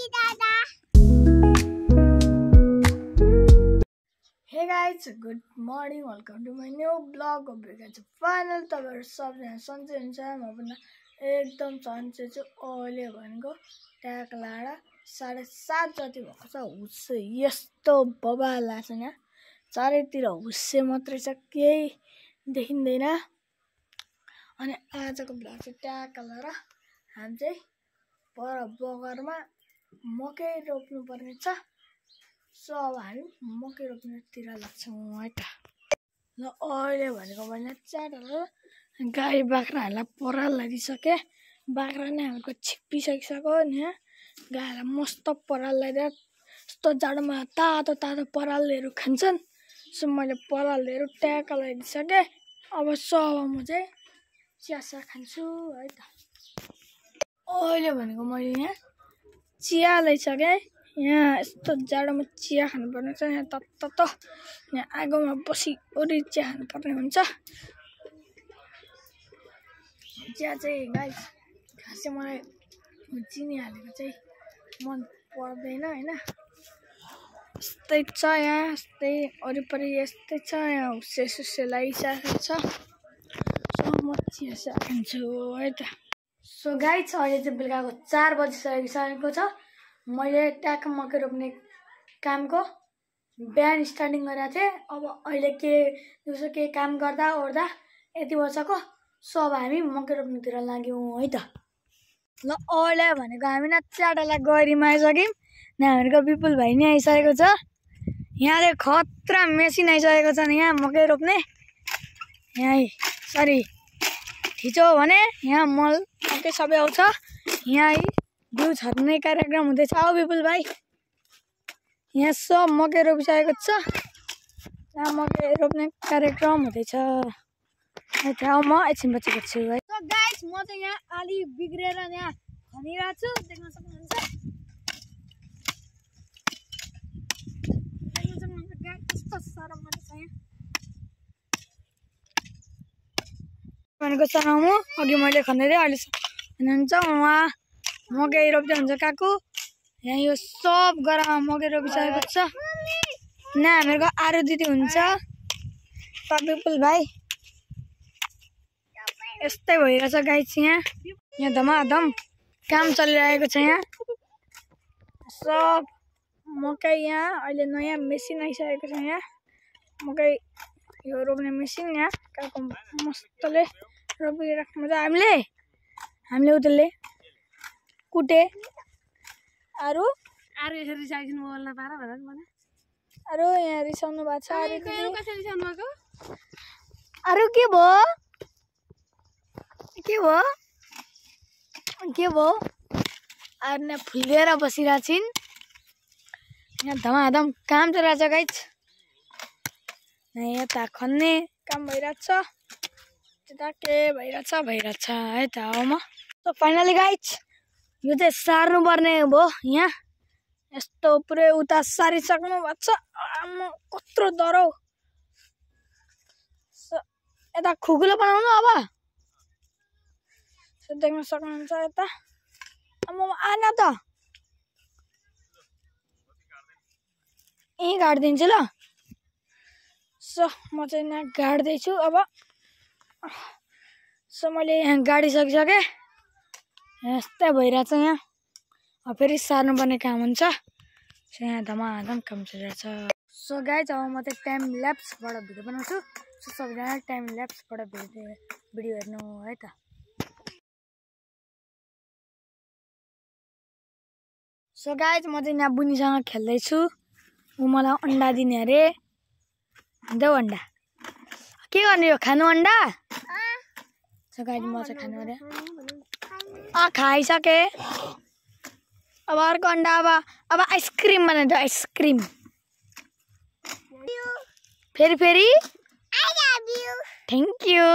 Hey guys, good morning. Welcome to my new vlog of guys. Final तपाईहरु सबजना सन्चै हुन्छ म पनि एकदम सन्चै छु अहिले भनेको ट्याक लाडा 7:30 जति भएको छ हुस्से यस्तो बबाल लाग्छ यहाँ चारैतिर हुस्से मात्रै छ केही देखिँदैन अनि आजको भ्लग चाहिँ ट्याक लाडा हामी चाहिँ पर बगरमा मकै रोप्नु पर्ने छ सो अब हामी मकै रोप्नुतिर लाग्छौँ है त ल अहिले भनेको मैले च्याटहरू गाई बाख्राहरूलाई पराल लगाइदिसके बाख्रा नै हाम्रो छिप्पिसकिसक्यो नि गाईलाई मस्त पराल लगाइदिएर यस्तो जाडोमा तातो तातो परालहरू खान्छन् सो मैले परालहरू ट्याक लगाइदिसके अब म चाहिँ चिया खान्छु है त अहिले भनेको मैले यहाँ चिया ल्याइसकेँ यहाँ यस्तो जाडोमा चिया खानुपर्ने छ यहाँ तत्त यहाँ आगोमा बसी ओरी चिया खानुपर्ने हुन्छ चिया चाहिँ गाइस खासै मलाई चिनी हालेको चाहिँ मन पर्दैन हैन यस्तै छ यहाँ यस्तै वरिपरि यस्तै छ यहाँ हुस्से सुस्से लगाइसकेको छ सो म चिया खान्छु है त सो गाइस अहिले चाहिँ बेलुकाको 4 बजिसकेको छ मैले ट्याक मकै रोप्ने कामको बिहान स्टार्टिङ गरेको थिएँ अब अहिले दिउँसो के काम गर्दा ओर्दा यति बजेको सो अब हामी मकै रोप्नुतिर लाग्यौँ है त ल अहिले भनेको हामी न च्याटलाई गहिरीमा आइसक्यौँ न हामीहरूको विपुल भाइ नि आइसकेको छ यहाँले खतरा मेसिन आइसकेको छ नि यहाँ मकै रोप्ने यहाँ सरी थिचो भने यहाँ मल मकै सबै आउँछ यहाँ बिउ छर्ने कार्यक्रम हुँदैछ हो विपुल भाइ यहाँ सब मकै रोपिसकेको छ यहाँ मकै रोप्ने कार्यक्रम हुँदैछ म एकछिनपछि गर्छु है सो गाइस म चाहिँ यहाँ आली बिग्रेर यहाँ खनिरहेको छु देख्न सक्नुहुन्छ कस्तो साह्रो मात्रै छ यहाँ भनेको चनाउनु अघि मैले खनेर अहिले हुनुहुन्छ उहाँ मकै रोप्दै हुन्छ काकु यहाँ यो सब गरामा मकै रोपिसकेको छ न हामीहरूको आरु दिदी हुन्छ विपुल भाइ यस्तै भइरहेछ गाइस यहाँ धमाधम काम चलिरहेको छ यहाँ सब मकै यहाँ अहिले नयाँ मेसिन आइसकेको छ यहाँ मकै यो रोप्ने मेसिन यहाँ काकु मस्तले रोपिराख्नु छ हामीले उतले कुटे अरु यसरी रिसाइदिनु बोल्न पारा भनेर मलाई अरु यहाँ रिसाउनु भएको छ अरु के भयो अरु यहाँ फुलेर बसिरहेको छिन् यहाँ धमाधम काम चलिरहेछ गाइस यता खन्ने काम भइरहेछ त्यता के भइरहेछ है त हो म फाइनली गाइस यो चाहिँ सार्नु पर्ने भयो यहाँ यस्तो पुरै उता सारिसक्नु भएको छ कत्रो डह्रो यता खुकुलो बनाउनु अब देख्न सक्नुहुन्छ यता आन त यहीँ गाडिदिन्छु ल सो म चाहिँ यहाँ गाड्दैछु अब सो मैले यहाँ गाडिसकिसकेँ यस्तै भइरहेछ यहाँ फेरि सार्नुपर्ने काम हुन्छ सो यहाँ धमाधम काम चलिरहेछ सो गाइस अब म चाहिँ टाइम ल्याप्सबाट भिडियो बनाउँछु सो सबैजना टाइम ल्याप्सबाट भिडियो हेर्नु है त सो गाइस म चाहिँ यहाँ बुनीसँग खेल्दैछु ऊ मलाई अन्डा दिने अरे देऊ अन्डा के गर्ने यो खानु अन्डा सो गाइस म चाहिँ खानु अरे खाइसके अब अर्को अन्डा अब आइसक्रिम बनाउँछ आइसक्रिम फेरि थ्याङ्क यू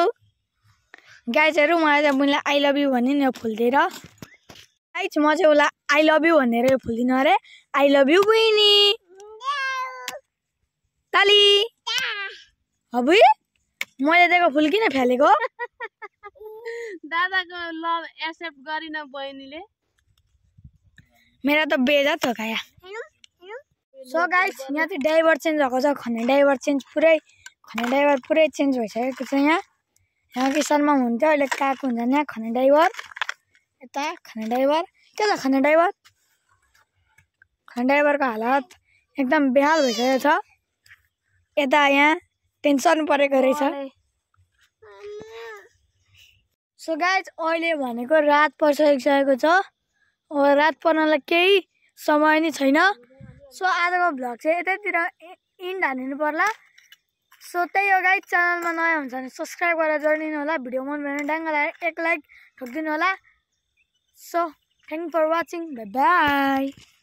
गाइजहरू मलाई चाहिँ बुनीलाई आई लभ यू भन्ने नि फुल दिएर गाइज म चाहिँ उसलाई आई लभ यू भनेर यो फुल दिनु अरे आई लभ यू बुनी ताली अब मैले दिएको फुल किन फ्यालेको दादाको लभ एक्सेप्ट गरिन बहिनीले मेरा त बेजा त खाया सो गाइस यहाँ चाहिँ ड्राइभर चेन्ज भएको छ खने ड्राइभर पुरै चेन्ज भइसकेको छ यहाँ किसानमा हुन्थ्यो अहिले काको हुन्छ यहाँ खने ड्राइभर यता खने ड्राइभर के छ खने ड्राइभरको हालत एकदम बेहाल भइसकेको छ यता यहाँ टेन्सन परेको रहेछ सो गाइस अहिले भनेको रात परिसकेको छ रात पर्नलाई केही समय नै छैन सो आजको भ्लग चाहिँ यतैतिर इन्ड हालिनु पर्ला सो त्यही हो गाइस च्यानलमा नयाँ हुन्छ भने सब्स्क्राइब गरेर जोडिदिनु होला भिडियो मन पऱ्यो भने डाङ्गा लगाएर एक लाइक ठोकिदिनु होला so thank for watching bye by